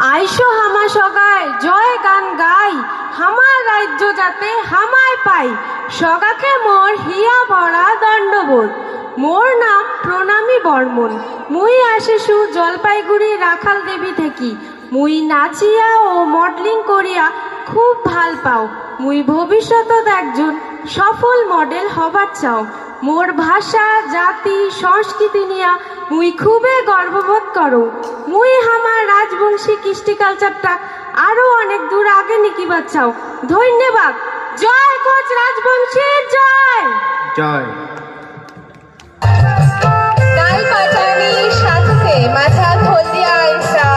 আইসো হামা সগায় জয় গান গাই, হামার রাজ্য যাতে হামায় পাই। সগাকে মোর হিয়া ভরা দণ্ডবোধ, মোর নাম প্রণামী বর্মন। মুই আসিসু জলপাইগুড়ি রাখাল দেবী থেকে। মুই নাচিয়া ও মডেলিং করিয়া খুব ভাল পাও। মুই ভবিষ্যতত একজন সফল মডেল হবার চাও। মোর ভাষা জাতি সংস্কৃতি নিয়া মুই খুবই গর্ববোধ করো। মুই আমার রাজবংশী কৃষ্টি কালচারটা আরো অনেক দূর আগে নিকিবার চাও। ধন্যবাদ। জয় কোচ রাজবংশী জয় জয়। ডাল পাটানির সাথে মাথা হলদিয়া আইসা